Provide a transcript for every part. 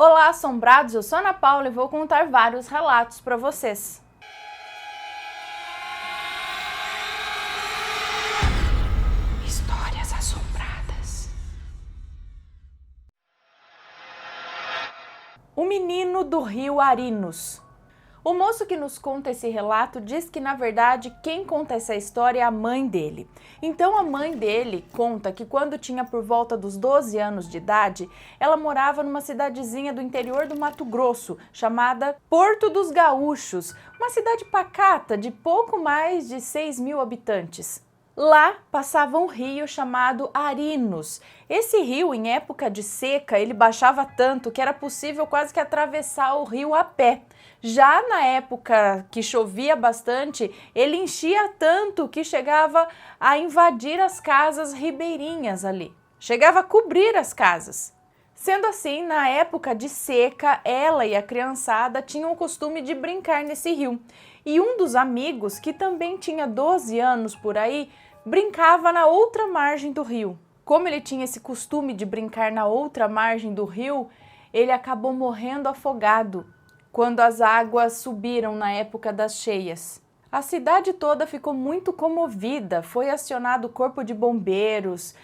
Olá, assombrados! Eu sou Ana Paula e vou contar vários relatos para vocês. Histórias assombradas. O menino do rio Arinos. O moço que nos conta esse relato diz que, na verdade, quem conta essa história é a mãe dele. Então, a mãe dele conta que quando tinha por volta dos 12 anos de idade, ela morava numa cidadezinha do interior do Mato Grosso, chamada Porto dos Gaúchos, uma cidade pacata de pouco mais de 6.000 habitantes. Lá passava um rio chamado Arinos. Esse rio, em época de seca, ele baixava tanto que era possível quase que atravessar o rio a pé. Já na época que chovia bastante, ele enchia tanto que chegava a invadir as casas ribeirinhas ali. Chegava a cobrir as casas. Sendo assim, na época de seca, ela e a criançada tinham o costume de brincar nesse rio. E um dos amigos, que também tinha 12 anos por aí, brincava na outra margem do rio. Como ele tinha esse costume de brincar na outra margem do rio, ele acabou morrendo afogado quando as águas subiram na época das cheias. A cidade toda ficou muito comovida, foi acionado o corpo de bombeiros,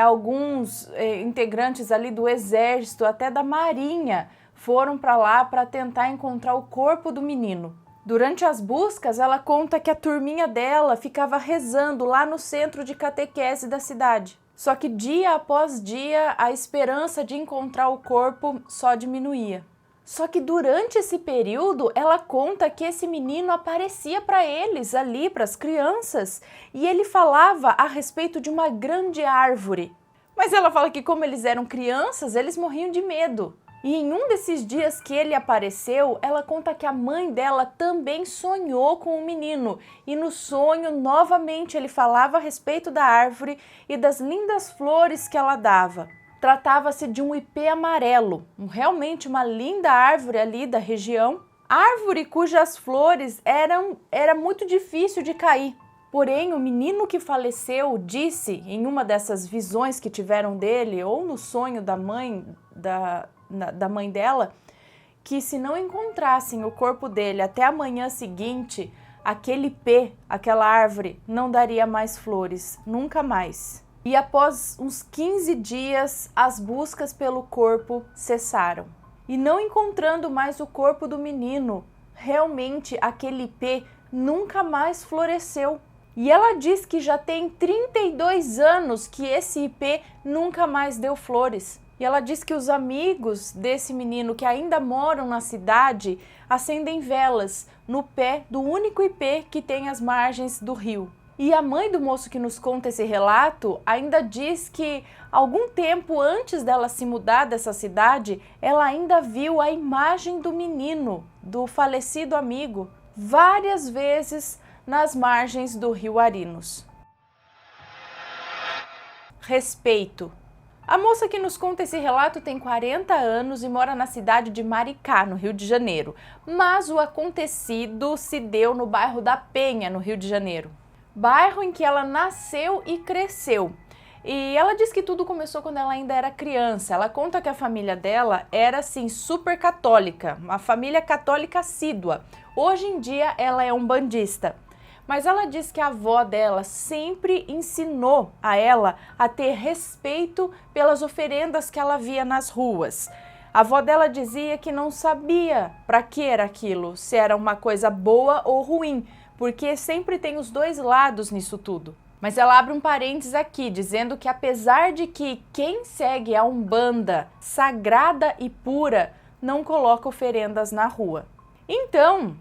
alguns integrantes ali do exército, até da marinha, foram para lá para tentar encontrar o corpo do menino. Durante as buscas, ela conta que a turminha dela ficava rezando lá no centro de catequese da cidade. Só que dia após dia, a esperança de encontrar o corpo só diminuía. Só que durante esse período, ela conta que esse menino aparecia para eles ali, para as crianças, e ele falava a respeito de uma grande árvore. Mas ela fala que como eles eram crianças, eles morriam de medo. E em um desses dias que ele apareceu, ela conta que a mãe dela também sonhou com o menino. E no sonho, novamente, ele falava a respeito da árvore e das lindas flores que ela dava. Tratava-se de um ipê amarelo, realmente uma linda árvore ali da região. Árvore cujas flores era muito difícil de cair. Porém, o menino que faleceu disse, em uma dessas visões que tiveram dele, ou no sonho da mãe dela, que se não encontrassem o corpo dele até a manhã seguinte, aquele ipê, aquela árvore, não daria mais flores, nunca mais. E após uns 15 dias, as buscas pelo corpo cessaram. E não encontrando mais o corpo do menino, realmente aquele ipê nunca mais floresceu. E ela diz que já tem 32 anos que esse ipê nunca mais deu flores. E ela diz que os amigos desse menino que ainda moram na cidade acendem velas no pé do único ipê que tem as margens do rio. E a mãe do moço que nos conta esse relato ainda diz que algum tempo antes dela se mudar dessa cidade, ela ainda viu a imagem do menino, do falecido amigo, várias vezes nas margens do rio Arinos. Respeito. A moça que nos conta esse relato tem 40 anos e mora na cidade de Maricá, no Rio de Janeiro. Mas o acontecido se deu no bairro da Penha, no Rio de Janeiro. Bairro em que ela nasceu e cresceu. E ela diz que tudo começou quando ela ainda era criança. Ela conta que a família dela era, assim, super católica, uma família católica assídua. Hoje em dia ela é umbandista. Mas ela diz que a avó dela sempre ensinou a ela a ter respeito pelas oferendas que ela via nas ruas. A avó dela dizia que não sabia para que era aquilo, se era uma coisa boa ou ruim, porque sempre tem os dois lados nisso tudo. Mas ela abre um parênteses aqui, dizendo que apesar de que quem segue a Umbanda sagrada e pura não coloca oferendas na rua. Então,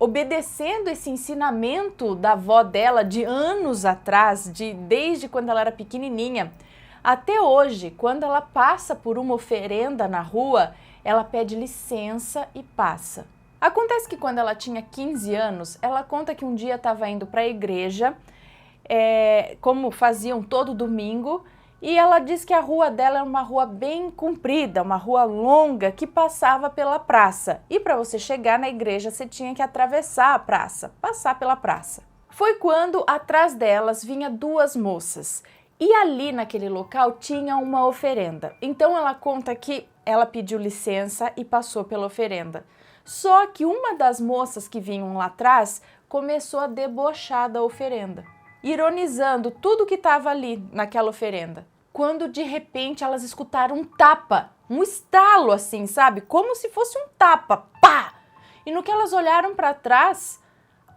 obedecendo esse ensinamento da avó dela de anos atrás, desde quando ela era pequenininha, até hoje, quando ela passa por uma oferenda na rua, ela pede licença e passa. Acontece que quando ela tinha 15 anos, ela conta que um dia estava indo para a igreja, como faziam todo domingo, e ela diz que a rua dela era uma rua bem comprida, uma rua longa que passava pela praça. E para você chegar na igreja, você tinha que atravessar a praça, passar pela praça. Foi quando atrás delas vinha duas moças. E ali naquele local tinha uma oferenda. Então ela conta que ela pediu licença e passou pela oferenda. Só que uma das moças que vinham lá atrás começou a debochar da oferenda, ironizando tudo que estava ali naquela oferenda. Quando de repente elas escutaram um tapa, um estalo assim, sabe? Como se fosse um tapa, pá! E no que elas olharam para trás,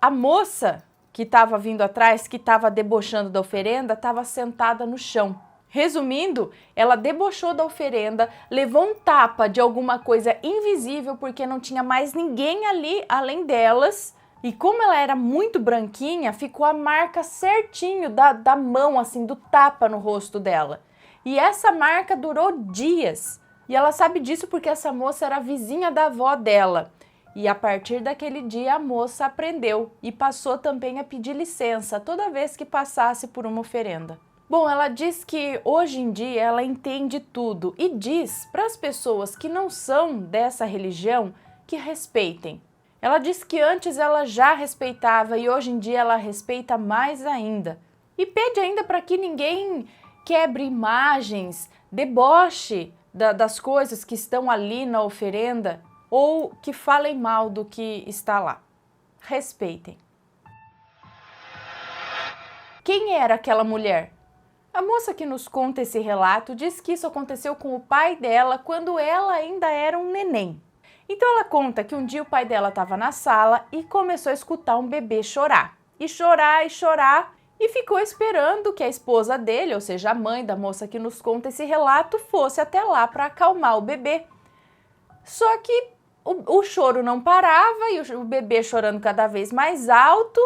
a moça que estava vindo atrás, que estava debochando da oferenda, estava sentada no chão. Resumindo, ela debochou da oferenda, levou um tapa de alguma coisa invisível porque não tinha mais ninguém ali além delas. E como ela era muito branquinha, ficou a marca certinho da mão, assim, do tapa no rosto dela. E essa marca durou dias. E ela sabe disso porque essa moça era vizinha da avó dela. E a partir daquele dia a moça aprendeu e passou também a pedir licença toda vez que passasse por uma oferenda. Bom, ela diz que hoje em dia ela entende tudo e diz para as pessoas que não são dessa religião que respeitem. Ela diz que antes ela já respeitava e hoje em dia ela respeita mais ainda. E pede ainda para que ninguém quebre imagens, deboche das coisas que estão ali na oferenda ou que falem mal do que está lá. Respeitem. Quem era aquela mulher? A moça que nos conta esse relato diz que isso aconteceu com o pai dela quando ela ainda era um neném. Então ela conta que um dia o pai dela estava na sala e começou a escutar um bebê chorar. E chorar e chorar e ficou esperando que a esposa dele, ou seja, a mãe da moça que nos conta esse relato, fosse até lá para acalmar o bebê. Só que o choro não parava e o bebê chorando cada vez mais alto.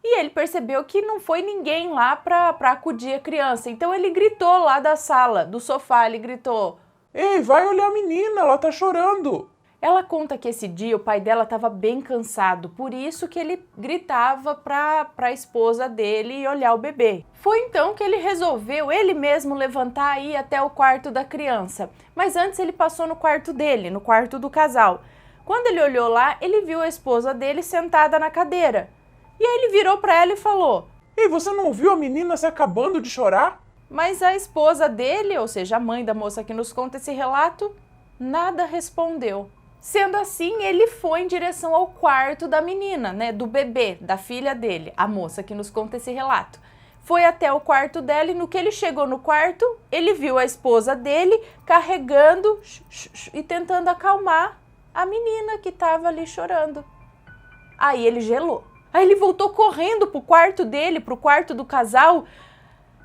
E ele percebeu que não foi ninguém lá para acudir a criança. Então ele gritou lá da sala, do sofá, ele gritou: Ei, vai olhar a menina, ela tá chorando. Ela conta que esse dia o pai dela estava bem cansado, por isso que ele gritava para a esposa dele e olhar o bebê. Foi então que ele resolveu ele mesmo levantar e ir até o quarto da criança. Mas antes ele passou no quarto dele, no quarto do casal. Quando ele olhou lá, ele viu a esposa dele sentada na cadeira. E aí ele virou para ela e falou: Ei, você não viu a menina se acabando de chorar? Mas a esposa dele, ou seja, a mãe da moça que nos conta esse relato, nada respondeu. Sendo assim, ele foi em direção ao quarto da menina, né, do bebê, da filha dele, a moça que nos conta esse relato. Foi até o quarto dela e no que ele chegou no quarto, ele viu a esposa dele carregando e tentando acalmar a menina que estava ali chorando. Aí ele gelou. Aí ele voltou correndo pro quarto dele, pro quarto do casal,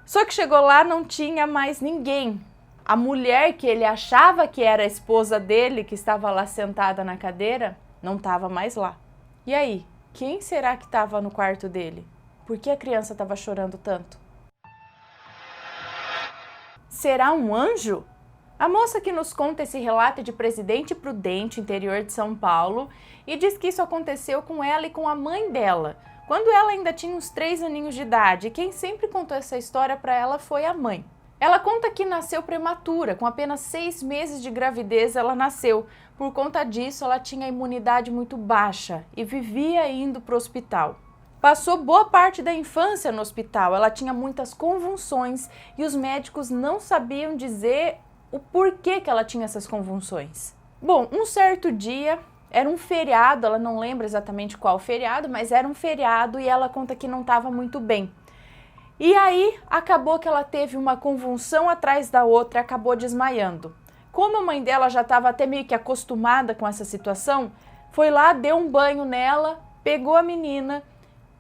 só que chegou lá não tinha mais ninguém. A mulher que ele achava que era a esposa dele, que estava lá sentada na cadeira, não estava mais lá. E aí, quem será que estava no quarto dele? Por que a criança estava chorando tanto? Será um anjo? A moça que nos conta esse relato é de Presidente Prudente, interior de São Paulo, e diz que isso aconteceu com ela e com a mãe dela, quando ela ainda tinha uns 3 aninhos de idade. E quem sempre contou essa história para ela foi a mãe. Ela conta que nasceu prematura, com apenas 6 meses de gravidez ela nasceu. Por conta disso, ela tinha a imunidade muito baixa e vivia indo para o hospital. Passou boa parte da infância no hospital, ela tinha muitas convulsões e os médicos não sabiam dizer o porquê que ela tinha essas convulsões. Bom, um certo dia, era um feriado, ela não lembra exatamente qual feriado, mas era um feriado e ela conta que não estava muito bem. E aí, acabou que ela teve uma convulsão atrás da outra e acabou desmaiando. Como a mãe dela já estava até meio que acostumada com essa situação, foi lá, deu um banho nela, pegou a menina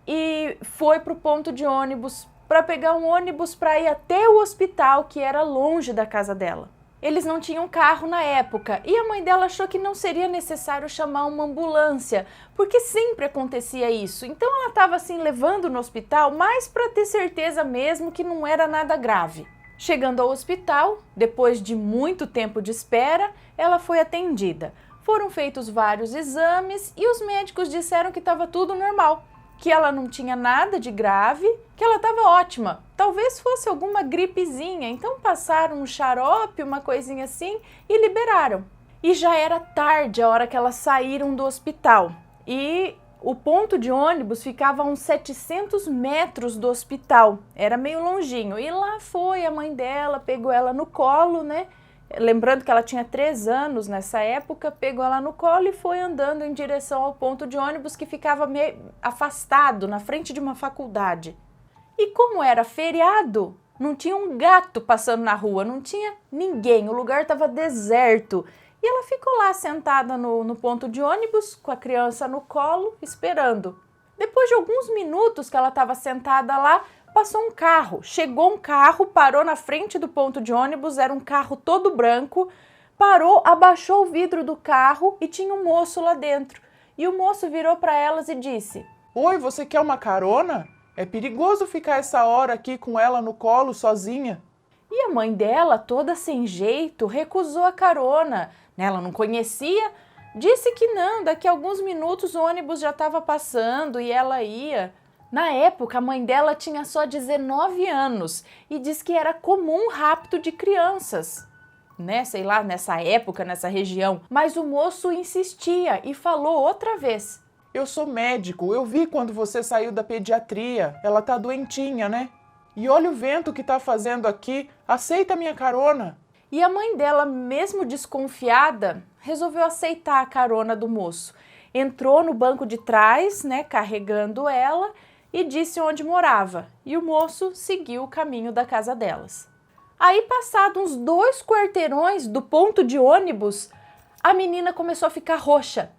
e foi para o ponto de ônibus para pegar um ônibus para ir até o hospital, que era longe da casa dela. Eles não tinham carro na época e a mãe dela achou que não seria necessário chamar uma ambulância, porque sempre acontecia isso. Então ela estava assim levando no hospital, mais para ter certeza mesmo que não era nada grave. Chegando ao hospital, depois de muito tempo de espera, ela foi atendida. Foram feitos vários exames e os médicos disseram que estava tudo normal, que ela não tinha nada de grave, que ela estava ótima. Talvez fosse alguma gripezinha, então passaram um xarope, uma coisinha assim e liberaram. E já era tarde a hora que elas saíram do hospital. E o ponto de ônibus ficava a uns 700 metros do hospital, era meio longinho. E lá foi a mãe dela, pegou ela no colo, né? Lembrando que ela tinha 3 anos nessa época, pegou ela no colo e foi andando em direção ao ponto de ônibus que ficava meio afastado, na frente de uma faculdade. E como era feriado, não tinha um gato passando na rua, não tinha ninguém, o lugar estava deserto. E ela ficou lá sentada no ponto de ônibus, com a criança no colo, esperando. Depois de alguns minutos que ela estava sentada lá, passou um carro. Chegou um carro, parou na frente do ponto de ônibus, era um carro todo branco, parou, abaixou o vidro do carro e tinha um moço lá dentro. E o moço virou para elas e disse: Oi, você quer uma carona? É perigoso ficar essa hora aqui com ela no colo sozinha. E a mãe dela, toda sem jeito, recusou a carona. Ela não conhecia, disse que não, daqui a alguns minutos o ônibus já estava passando e ela ia. Na época, a mãe dela tinha só 19 anos e diz que era comum rapto de crianças, sei lá, nessa época, nessa região. Mas o moço insistia e falou outra vez: Eu sou médico, eu vi quando você saiu da pediatria, ela tá doentinha, né? E olha o vento que tá fazendo aqui, aceita a minha carona. E a mãe dela, mesmo desconfiada, resolveu aceitar a carona do moço. Entrou no banco de trás, carregando ela, e disse onde morava. E o moço seguiu o caminho da casa delas. Aí, passados uns 2 quarteirões do ponto de ônibus, a menina começou a ficar roxa.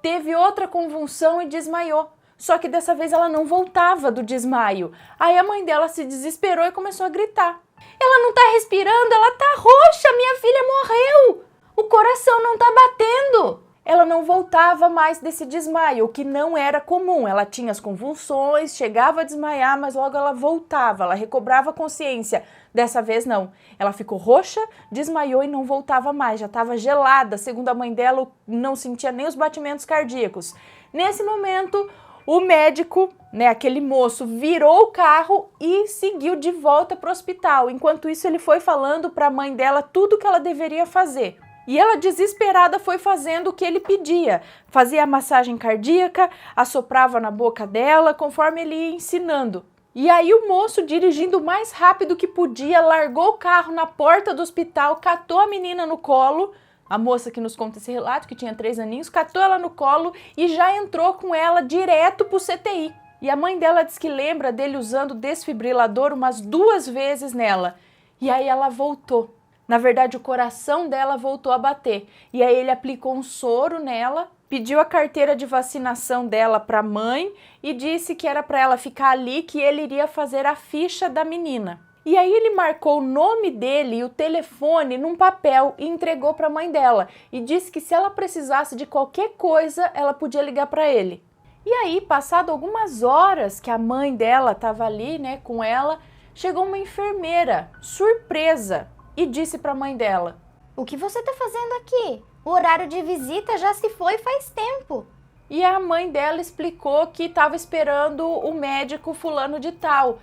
Teve outra convulsão e desmaiou. Só que dessa vez ela não voltava do desmaio. Aí a mãe dela se desesperou e começou a gritar: Ela não tá respirando, ela tá roxa, minha filha morreu! O coração não tá batendo! Ela não voltava mais desse desmaio, o que não era comum. Ela tinha as convulsões, chegava a desmaiar, mas logo ela voltava, ela recobrava a consciência. Dessa vez não. Ela ficou roxa, desmaiou e não voltava mais, já estava gelada. Segundo a mãe dela, não sentia nem os batimentos cardíacos. Nesse momento, o médico, aquele moço, virou o carro e seguiu de volta para o hospital. Enquanto isso, ele foi falando para a mãe dela tudo o que ela deveria fazer. E ela, desesperada, foi fazendo o que ele pedia. Fazia a massagem cardíaca, assoprava na boca dela, conforme ele ia ensinando. E aí o moço, dirigindo o mais rápido que podia, largou o carro na porta do hospital, catou a menina no colo, a moça que nos conta esse relato, que tinha 3 aninhos, catou ela no colo e já entrou com ela direto pro CTI. E a mãe dela diz que lembra dele usando o desfibrilador umas 2 vezes nela. E aí ela voltou. Na verdade, o coração dela voltou a bater. E aí ele aplicou um soro nela, pediu a carteira de vacinação dela para a mãe e disse que era para ela ficar ali, que ele iria fazer a ficha da menina. E aí ele marcou o nome dele e o telefone num papel e entregou para a mãe dela. E disse que se ela precisasse de qualquer coisa, ela podia ligar para ele. E aí, passado algumas horas que a mãe dela estava ali, com ela, chegou uma enfermeira, surpresa, e disse para a mãe dela: O que você está fazendo aqui? O horário de visita já se foi faz tempo. E a mãe dela explicou que estava esperando o médico fulano de tal.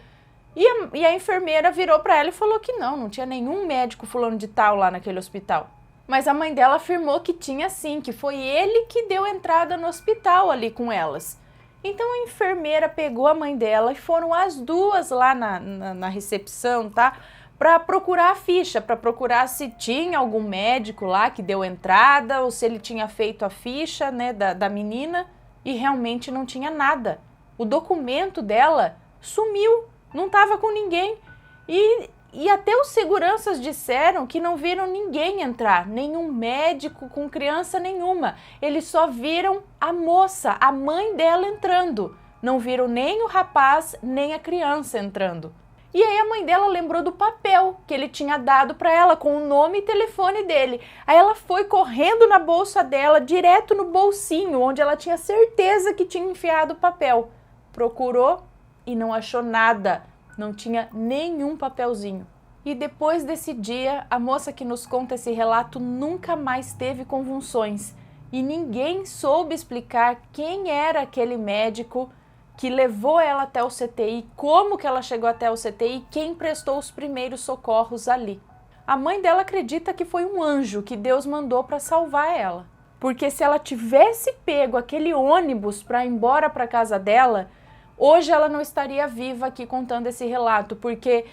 E a enfermeira virou para ela e falou que não tinha nenhum médico fulano de tal lá naquele hospital. Mas a mãe dela afirmou que tinha sim, que foi ele que deu entrada no hospital ali com elas. Então a enfermeira pegou a mãe dela e foram as duas lá na recepção, tá? Para procurar a ficha, para procurar se tinha algum médico lá que deu entrada ou se ele tinha feito a ficha, da menina, e realmente não tinha nada. O documento dela sumiu, não estava com ninguém. E até os seguranças disseram que não viram ninguém entrar, nenhum médico com criança nenhuma. Eles só viram a moça, a mãe dela entrando. Não viram nem o rapaz, nem a criança entrando. E aí a mãe dela lembrou do papel que ele tinha dado para ela com o nome e telefone dele. Aí ela foi correndo na bolsa dela, direto no bolsinho, onde ela tinha certeza que tinha enfiado o papel. Procurou e não achou nada, não tinha nenhum papelzinho. E depois desse dia, a moça que nos conta esse relato nunca mais teve convulsões. E ninguém soube explicar quem era aquele médico que levou ela até o CTI, como que ela chegou até o CTI, quem prestou os primeiros socorros ali. A mãe dela acredita que foi um anjo que Deus mandou para salvar ela. Porque se ela tivesse pego aquele ônibus para ir embora para casa dela, hoje ela não estaria viva aqui contando esse relato, porque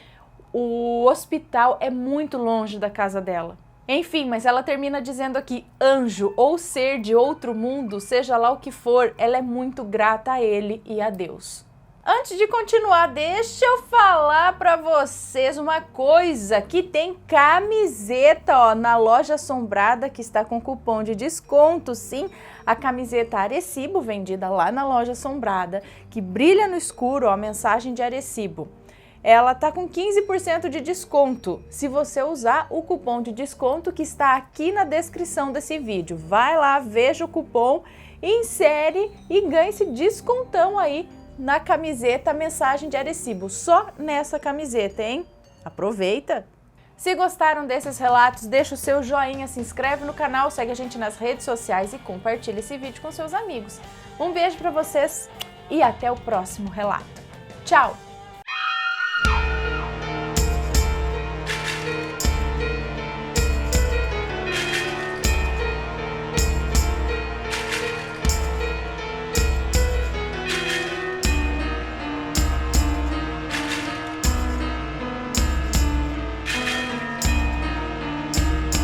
o hospital é muito longe da casa dela. Enfim, mas ela termina dizendo aqui, anjo ou ser de outro mundo, seja lá o que for, ela é muito grata a ele e a Deus. Antes de continuar, deixa eu falar pra vocês uma coisa, que tem camiseta, ó, na Loja Assombrada, que está com cupom de desconto, sim, a camiseta Arecibo, vendida lá na Loja Assombrada, que brilha no escuro, ó, a mensagem de Arecibo. Ela tá com 15% de desconto, se você usar o cupom de desconto que está aqui na descrição desse vídeo. Vai lá, veja o cupom, insere e ganhe esse descontão aí na camiseta Mensagem de Arecibo, só nessa camiseta, hein? Aproveita! Se gostaram desses relatos, deixa o seu joinha, se inscreve no canal, segue a gente nas redes sociais e compartilha esse vídeo com seus amigos. Um beijo pra vocês e até o próximo relato. Tchau!